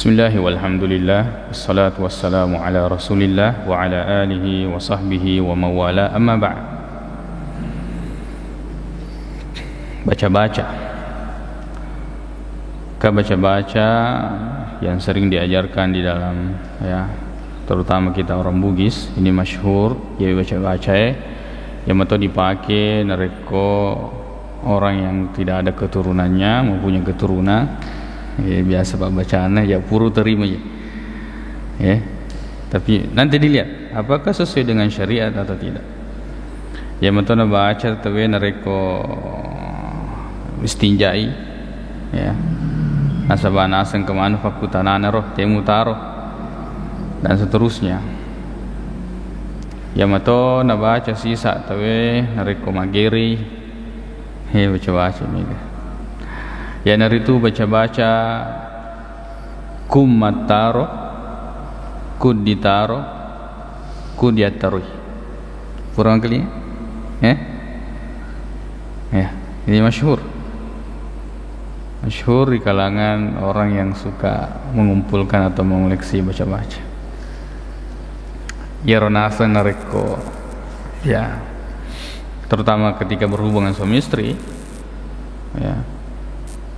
Bismillah walhamdulillah wassalatu wassalamu ala rasulillah wa ala alihi wa sahbihi wa mawala amma ba'd. Baca-baca yang sering diajarkan di dalam terutama kita orang Bugis ini masyhur ya baca-baca yang betul dipakai nareko orang yang tidak ada keturunannya mempunyai keturunan. Biasa pak bacaannya ya puru terima ya. Tapi nanti dilihat apakah sesuai dengan syariat atau tidak. Ya mentona baca tawe nareko istinjai ya. Nasabana aseng kemana fakutanana roh temu taroh dan seterusnya. Ya mato na baca sisa tawe nareko mageri ya baca-baca ini. Ya dari itu baca-baca kummataro kuditaro kudiataruh kurang kali ya ini masyhur di kalangan orang yang suka mengumpulkan atau mengoleksi baca-baca ya ronasa nareko ya terutama ketika berhubungan suami istri ya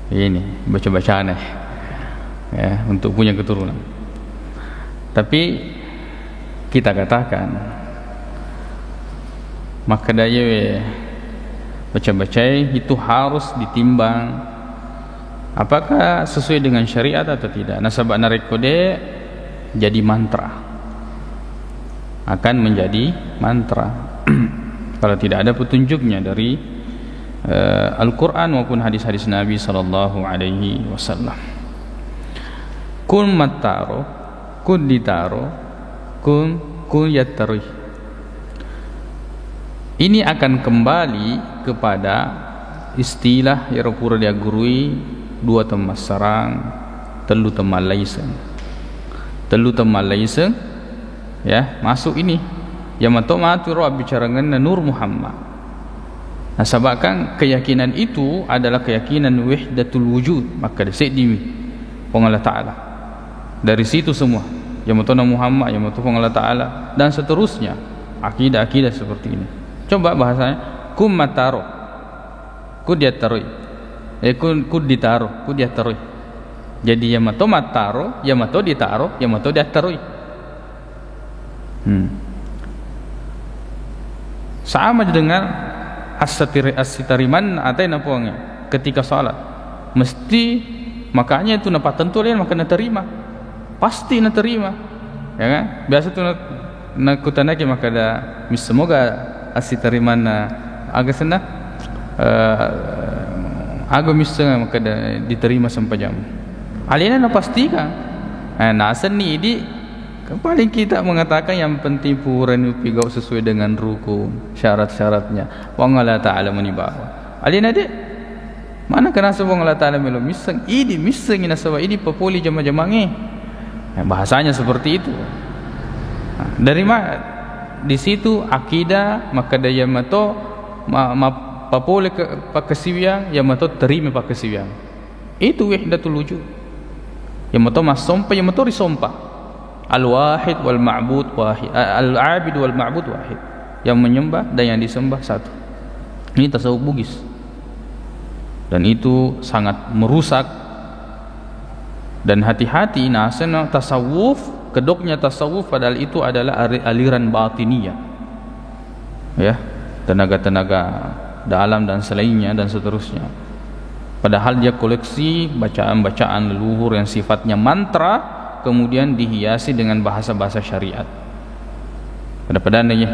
ini baca-bacaan ya untuk punya keturunan. Tapi kita katakan maka daya baca-baca itu harus ditimbang apakah sesuai dengan syariat atau tidak. Nasabak narekode jadi mantra akan menjadi mantra kalau tidak ada petunjuknya dari Al-Quran maupun hadis-hadis Nabi sallallahu alaihi wasallam. Kun mataro, kun ditaro, kun yattaruh. Ini akan kembali kepada istilah yang pura dia gurui dua temas sarang, telu temal laisen. Telu temal laisen ya, masuk ini. Yang matu roh bicara dengan Nur Muhammad. Nah, sebabkan keyakinan itu adalah keyakinan wahdatul wujud, maka disediwi Allah Ta'ala. Dari situ semua yang mutuna Muhammad, yang mutuna Allah Ta'ala dan seterusnya akidah-akidah seperti ini. Coba bahasanya kum mataro kudiataroy kuditaro kudiataroy. Jadi yang mato mataro, yang mato ditaro, yang mato diataroy. Sama dengan as-sitariman atayna puangnya ketika salat mesti makanya itu napa tentu lain maka terima pasti terima ya kan biasa tu nakutanaki maka ada semoga as-sitariman agak senang agak miseng maka diterima sampai jam alina na pastikan nasan ni di paling kita mengatakan yang penting puran upigau sesuai dengan rukun syarat-syaratnya wa Allah Ta'ala menibawa alina de mana kena sebab Allah Ta'ala melo miseng ina sebab ini populi jama-jamangi bahasanya seperti itu dari mana di situ akidah maka daya mato populi pakasiwiang yang mato terima pakasiwiang itu wahdatul wujud yang mato masompa yang mato risompa al-wahid wal ma'bud wahid, al-abid wal ma'bud wahid, yang menyembah dan yang disembah satu. Ini tasawuf Bugis dan itu sangat merusak dan hati-hati nasana tasawuf kedoknya tasawuf padahal itu adalah aliran batiniyah ya tenaga-tenaga dalam dan selainnya dan seterusnya padahal dia koleksi bacaan-bacaan leluhur yang sifatnya mantra kemudian dihiasi dengan bahasa-bahasa syariat. Pada adanya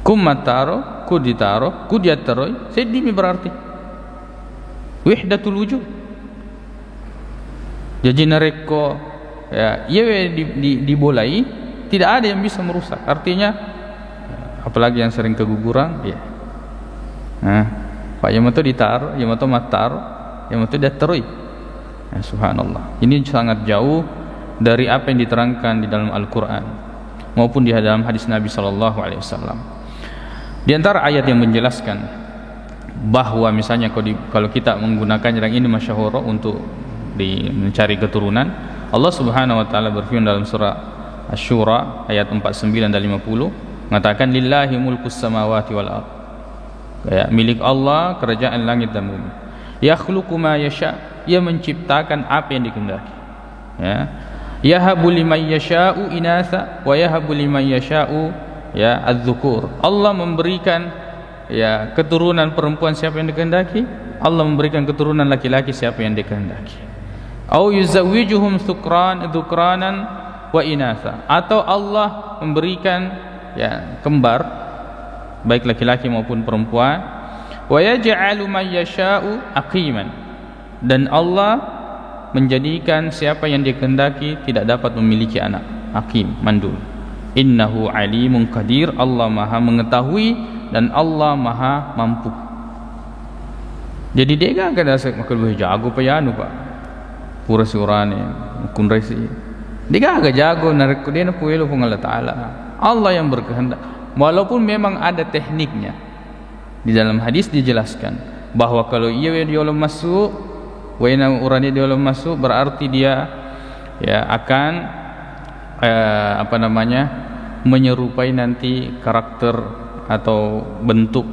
kummataro, kuditaro, kudiataroy, sedimi berarti wahdatul wujud. Jadi nareko ya, ia dibolai, tidak ada yang bisa merusak. Artinya apalagi yang sering keguguran ya. Pak yamato ditaro, yamato mataro, yamato diataroy. Ya, subhanallah. Ini sangat jauh dari apa yang diterangkan di dalam Al-Quran maupun di dalam hadis Nabi sallallahu alaihi wasallam. Di antara ayat yang menjelaskan bahwa misalnya kalau kita menggunakan yang ini masyhur untuk mencari keturunan. Allah Subhanahu wa taala berfirman dalam surah Asy-Syura ayat 49 dan 50 mengatakan lillahi mulkus samawati wal ardh. Ya, milik Allah kerajaan langit dan bumi. Yakhluqu ma yasha, ia menciptakan apa yang dikehendaki. Ya. Yahabu liman yasha'u inatha wa yahabu liman yasha'u ya adz-dzukur. Allah memberikan ya keturunan perempuan siapa yang dikehendaki, Allah memberikan keturunan laki-laki siapa yang dikehendaki. Au yuzawwijuhum dzukranan wa inatha, atau Allah memberikan ya kembar baik laki-laki maupun perempuan. Wa yaj'alu man yasha'u aqiman, dan Allah menjadikan siapa yang dikehendaki tidak dapat memiliki anak, aqim, mandul. Innahu alimun qadir, Allah maha mengetahui dan Allah maha mampu. Jadi dia kan kada makan lebih jago payanu pak pura surane kun resi dia agak jago narik dia na puelo pun Allah Taala. Allah yang berkehendak, walaupun memang ada tekniknya. Di dalam hadis dijelaskan bahwa kalau ia dia masuk wena urani dia masuk berarti dia ya akan menyerupai nanti karakter atau bentuk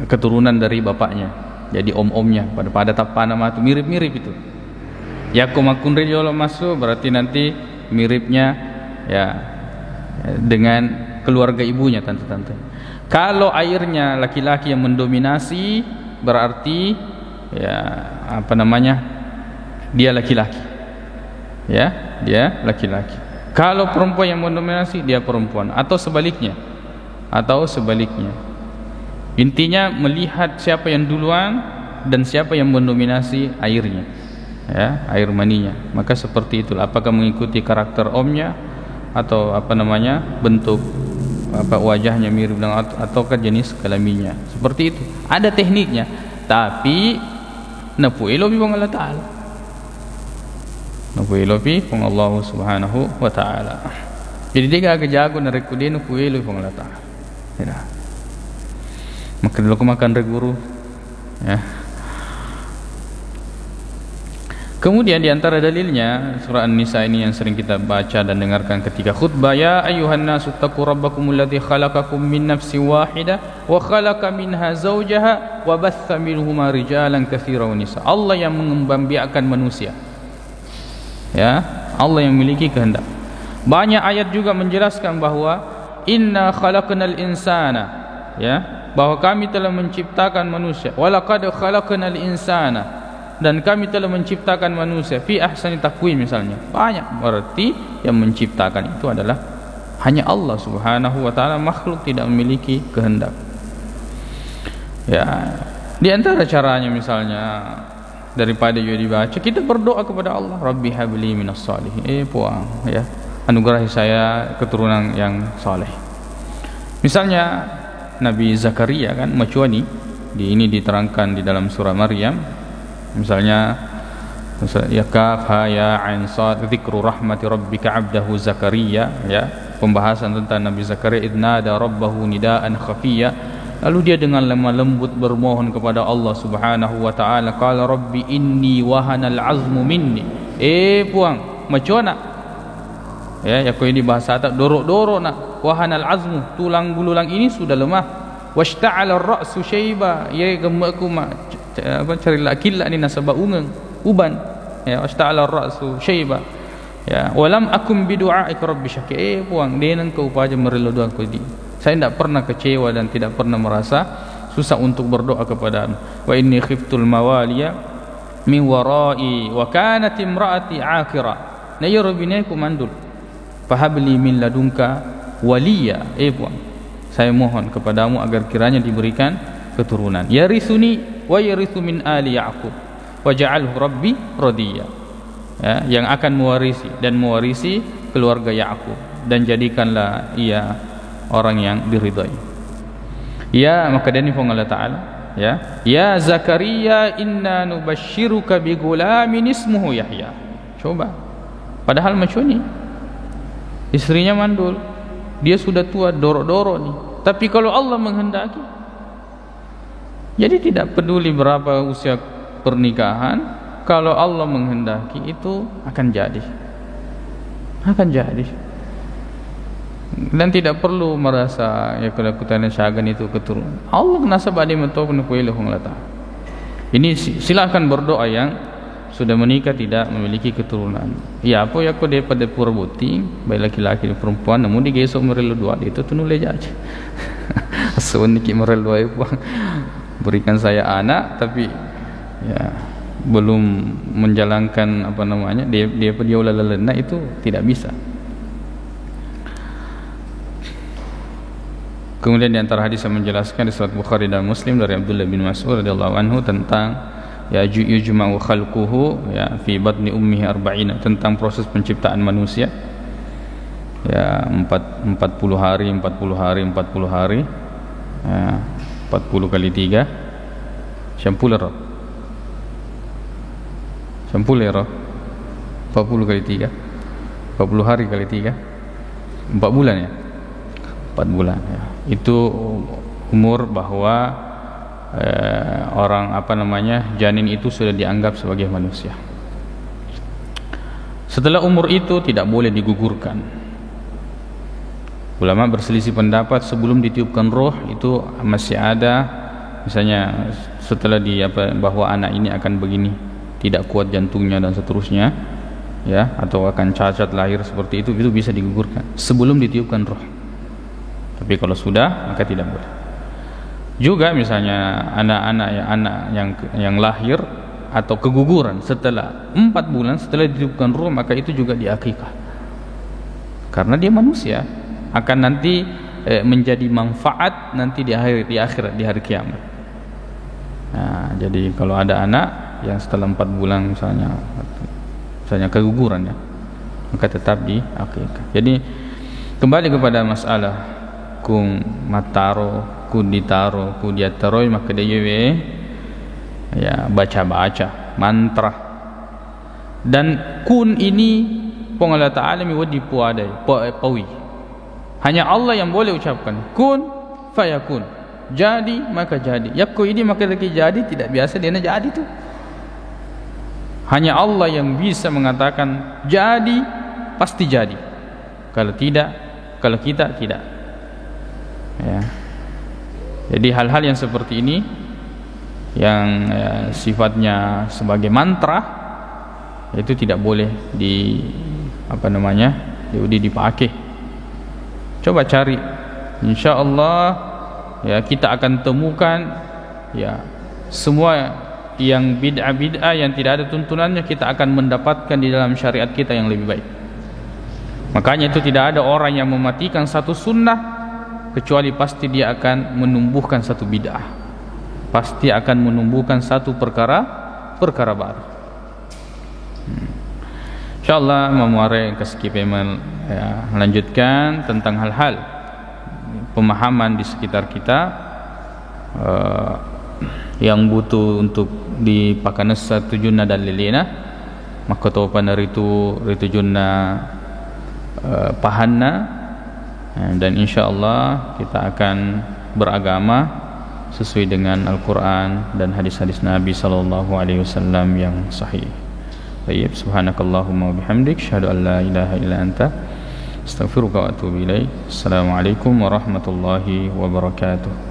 keturunan dari bapaknya. Jadi om-omnya pada tapana mah itu mirip-mirip itu. Ya kumakunri dia masuk berarti nanti miripnya ya dengan keluarga ibunya, tante-tante. Kalau airnya laki-laki yang mendominasi berarti ya dia laki-laki. Ya, dia laki-laki. Kalau perempuan yang mendominasi dia perempuan atau sebaliknya. Intinya melihat siapa yang duluan dan siapa yang mendominasi airnya. Ya, air maninya. Maka seperti itulah, apakah mengikuti karakter omnya atau bentuk wajahnya mirip dengan ataukah jenis kelaminnya. Seperti itu. Ada tekniknya. Tapi napuilo bi Allah Taala. Napuilo bi Allah Subhanahu wa taala. Jadi dia agak jago narik kudin napuilo bi Allah Taala. Ya. Maka dulu makan reguru. Ya. Kemudian di antara dalilnya surah An-Nisa ini yang sering kita baca dan dengarkan ketika khutbah, ya ayyuhan nasu taqu rabbakumul ladzi khalaqakum min nafsin wahidah wa khalaqa minha zawjaha wa batha minhuma rijalan katsiran wa nisa. Allah yang mengembangbiakkan manusia. Ya, Allah yang memiliki kehendak. Banyak ayat juga menjelaskan bahwa inna khalaqnal insana, ya, bahwa kami telah menciptakan manusia. Wa laqad khalaqnal insana, dan kami telah menciptakan manusia fi ahsani taqwim misalnya. Banyak, berarti yang menciptakan itu adalah hanya Allah Subhanahu wa taala, makhluk tidak memiliki kehendak. Ya, di antara caranya misalnya daripada juga dibaca, kita berdoa kepada Allah, Rabbi habli minas salihin. Puang ya, anugerahi saya keturunan yang saleh. Misalnya Nabi Zakaria kan macuani, ini diterangkan di dalam surah Maryam. Misalnya ya kaf ha ya ain sad dzikru rahmati rabbika 'abdahu Zakaria, ya, pembahasan tentang Nabi Zakaria idnada rabbahu nidaan khafiyya, lalu dia dengan lemah lembut bermohon kepada Allah Subhanahu wa taala, qala rabbi inni wahanal azmu minni. Puang macona ya ko ini bahasa tak dorok-dorok nak wahanal azmu, tulang belulang ini sudah lemah, washta'ala ar-ra'su syaiba, ya gemaku cari laki ni nasabah uban, ya, washta'ala ar-ra'su syaiba, ya, walam akum bidu'aika rabbi syaqi. Puang denang kau paja merela doa kau di. Saya tidak pernah kecewa dan tidak pernah merasa susah untuk berdoa kepadamu. Wa inni khiftul mawaliya min warai wa kanat imraati aqira. Na ya rabbina ku mandul. Fahabli min ladunka waliya. Puang, saya mohon kepadamu agar kiranya diberikan keturunan. Yarithuni wa yarithu min ali Ya'qub waj'alhu rabbi radiyya. Ya, yang akan mewarisi keluarga Ya'qub, dan jadikanlah ia orang yang diridai. Ya, maka dan info Allah Taala, ya Zakaria inna nubashshiruka bi gulamin ismuhu Yahya. Coba, padahal macam ni istrinya mandul, dia sudah tua, dorok-dorok ni, tapi kalau Allah menghendaki, jadi tidak peduli berapa usia pernikahan, kalau Allah menghendaki itu akan jadi. Akan jadi. Dan tidak perlu merasa ya kalau kutanya syagan itu keturunan. Allah nasab adi mentokun kuilu lata. Ini silakan berdoa yang sudah menikah tidak memiliki keturunan. Ya apa ya kau daripada pura buti baik laki-laki dan perempuan namun di gesok merelu dua itu tu nule aja. Asun niki merelu dua itu berikan saya anak tapi ya belum menjalankan apa namanya dia ulah itu tidak bisa. Kemudian di antara hadis yang menjelaskan di surat Bukhari dan Muslim dari Abdullah bin Mas'ud radhiyallahu anhu tentang ya yujma'u khalquhu ya fi batni ummihi 40 tentang proses penciptaan manusia. Ya 40 hari ya, 40 kali 3 syampulero 40 kali 3 40 hari kali 3 4 bulan ya 4 bulan ya. Itu umur bahwa orang apa namanya janin itu sudah dianggap sebagai manusia. Setelah umur itu tidak boleh digugurkan. Ulama berselisih pendapat sebelum ditiupkan roh itu masih ada misalnya setelah bahwa anak ini akan begini tidak kuat jantungnya dan seterusnya ya atau akan cacat lahir seperti itu bisa digugurkan sebelum ditiupkan roh. Tapi kalau sudah maka tidak boleh. Juga misalnya anak-anak yang lahir atau keguguran setelah 4 bulan setelah ditiupkan ruh maka itu juga diakikah. Karena dia manusia akan nanti menjadi manfaat nanti di akhirat di hari kiamat. Nah, jadi kalau ada anak yang setelah 4 bulan misalnya keguguran ya maka tetap diakikah. Jadi kembali kepada masalah kung mataro ku ditaro ku diataro maka dia ya baca mantra dan kun ini Allah Ta'ala miwadi puadai pawi hanya Allah yang boleh ucapkan kun fayakun jadi maka jadi yakku ini maka jadi tidak biasa dia jadi tu hanya Allah yang bisa mengatakan jadi pasti jadi kalau kita tidak ya. Jadi hal-hal yang seperti ini yang sifatnya sebagai mantra itu tidak boleh dipakai. Coba cari, insyaallah ya kita akan temukan ya semua yang bid'ah yang tidak ada tuntunannya kita akan mendapatkan di dalam syariat kita yang lebih baik. Makanya itu tidak ada orang yang mematikan satu sunnah kecuali pasti dia akan menumbuhkan satu bid'ah, pasti akan menumbuhkan satu perkara baru. InsyaAllah memuari keskipan melanjutkan tentang hal-hal pemahaman di sekitar kita yang butuh untuk dipakanasa tujunna dalilina maka topan ritu junna pahanna. Dan insyaallah kita akan beragama sesuai dengan Al-Quran dan hadis-hadis Nabi sallallahu alaihi wasallam yang sahih. Baik, subhanakallahumma wa bihamdik asyhadu an la ilaha illa anta astaghfiruka wa atubu ilaik. Assalamualaikum warahmatullahi wabarakatuh.